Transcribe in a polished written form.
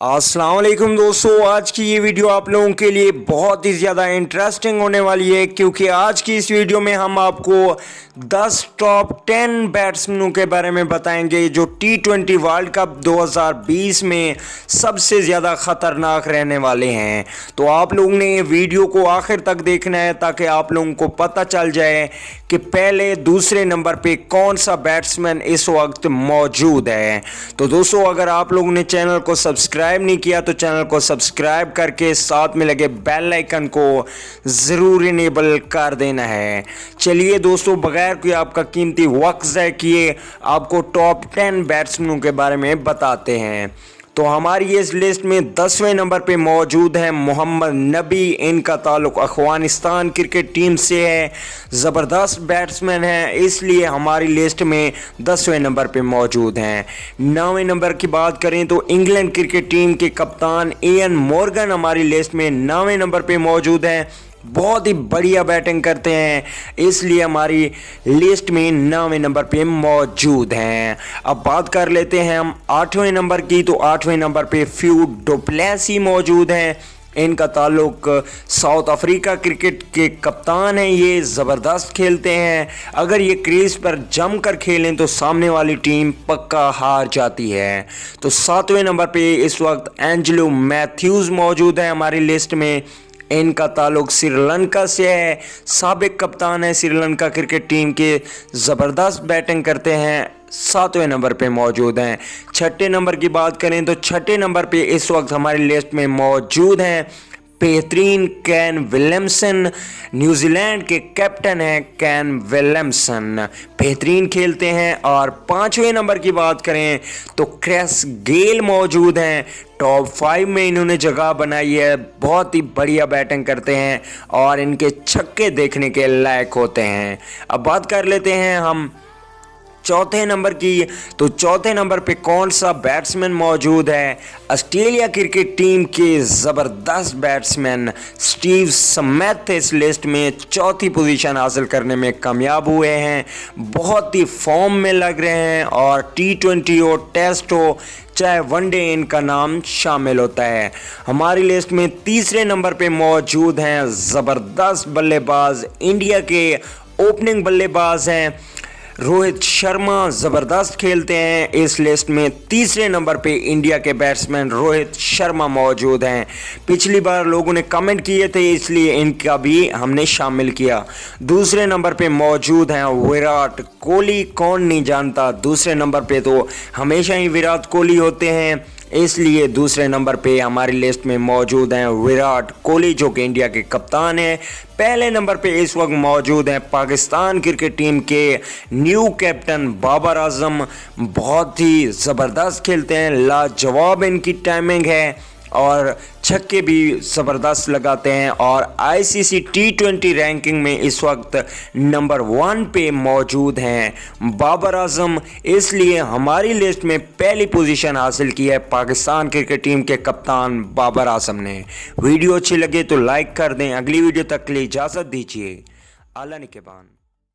अस्सलाम वालेकुम दोस्तों, आज की ये वीडियो आप लोगों के लिए बहुत ही ज़्यादा इंटरेस्टिंग होने वाली है क्योंकि आज की इस वीडियो में हम आपको 10 टॉप 10 बैट्समैनों के बारे में बताएंगे जो T20 वर्ल्ड कप 2020 में सबसे ज़्यादा ख़तरनाक रहने वाले हैं। तो आप लोगों ने ये वीडियो को आखिर तक देखना है ताकि आप लोगों को पता चल जाए कि पहले दूसरे नंबर पे कौन सा बैट्समैन इस वक्त मौजूद है। तो दोस्तों, अगर आप लोगों ने चैनल को सब्सक्राइब नहीं किया तो चैनल को सब्सक्राइब करके साथ में लगे बेल आइकन को ज़रूर इनेबल कर देना है। चलिए दोस्तों, बगैर कोई आपका कीमती वक्त ज़ाय किए आपको टॉप 10 बैट्समैनों के बारे में बताते हैं। तो हमारी इस लिस्ट में 10वें नंबर पे मौजूद है मोहम्मद नबी। इनका ताल्लुक़ अफ़गानिस्तान क्रिकेट टीम से है। ज़बरदस्त बैट्समैन है, इसलिए हमारी लिस्ट में 10वें नंबर पे मौजूद हैं। 9वें नंबर की बात करें तो इंग्लैंड क्रिकेट टीम के कप्तान इयन मॉर्गन हमारी लिस्ट में 9वें नंबर पे मौजूद हैं। बहुत ही बढ़िया बैटिंग करते हैं, इसलिए हमारी लिस्ट में 9वें नंबर पे मौजूद हैं। अब बात कर लेते हैं हम 8वें नंबर की। तो 8वें नंबर पे फ्यू डु प्लेसी मौजूद हैं। इनका ताल्लुक साउथ अफ्रीका क्रिकेट के कप्तान हैं। ये ज़बरदस्त खेलते हैं, अगर ये क्रीज पर जमकर खेलें तो सामने वाली टीम पक्का हार जाती है। तो 7वें नंबर पे इस वक्त एंजेलो मैथ्यूज़ मौजूद है हमारी लिस्ट में। इनका ताल्लुक श्रीलंका से है, साबिक कप्तान है श्रीलंका क्रिकेट टीम के, ज़बरदस्त बैटिंग करते हैं, 7वें नंबर पे मौजूद हैं। 6ठे नंबर की बात करें तो 6ठे नंबर पे इस वक्त हमारी लिस्ट में मौजूद हैं बेहतरीन केन विलियमसन। न्यूजीलैंड के कैप्टन हैं केन विलियमसन, बेहतरीन खेलते हैं। और 5वें नंबर की बात करें तो क्रिस गेल मौजूद हैं। टॉप 5 में इन्होंने जगह बनाई है, बहुत ही बढ़िया बैटिंग करते हैं और इनके छक्के देखने के लायक होते हैं। अब बात कर लेते हैं हम चौथे नंबर की। तो चौथे नंबर पे कौन सा बैट्समैन मौजूद है? ऑस्ट्रेलिया क्रिकेट टीम के ज़बरदस्त बैट्समैन स्टीव स्मिथ इस लिस्ट में चौथी पोजीशन हासिल करने में कामयाब हुए हैं। बहुत ही फॉर्म में लग रहे हैं और T20 हो, टेस्ट हो, चाहे वनडे, इनका नाम शामिल होता है। हमारी लिस्ट में तीसरे नंबर पे मौजूद हैं ज़बरदस्त बल्लेबाज, इंडिया के ओपनिंग बल्लेबाज हैं रोहित शर्मा। ज़बरदस्त खेलते हैं, इस लिस्ट में तीसरे नंबर पे इंडिया के बैट्समैन रोहित शर्मा मौजूद हैं। पिछली बार लोगों ने कमेंट किए थे, इसलिए इनका भी हमने शामिल किया। दूसरे नंबर पे मौजूद हैं विराट कोहली। कौन नहीं जानता, दूसरे नंबर पे तो हमेशा ही विराट कोहली होते हैं, इसलिए दूसरे नंबर पे हमारी लिस्ट में मौजूद हैं विराट कोहली जो कि इंडिया के कप्तान हैं। पहले नंबर पे इस वक्त मौजूद हैं पाकिस्तान क्रिकेट टीम के न्यू कैप्टन बाबर आजम। बहुत ही ज़बरदस्त खेलते हैं, लाजवाब इनकी टाइमिंग है और छक्के भी ज़बरदस्त लगाते हैं और ICC T20 रैंकिंग में इस वक्त नंबर 1 पे मौजूद हैं बाबर आजम। इसलिए हमारी लिस्ट में पहली पोजीशन हासिल की है पाकिस्तान क्रिकेट टीम के कप्तान बाबर आजम ने। वीडियो अच्छी लगे तो लाइक कर दें। अगली वीडियो तक के लिए इजाज़त दीजिए। अल्लाह निगहबान।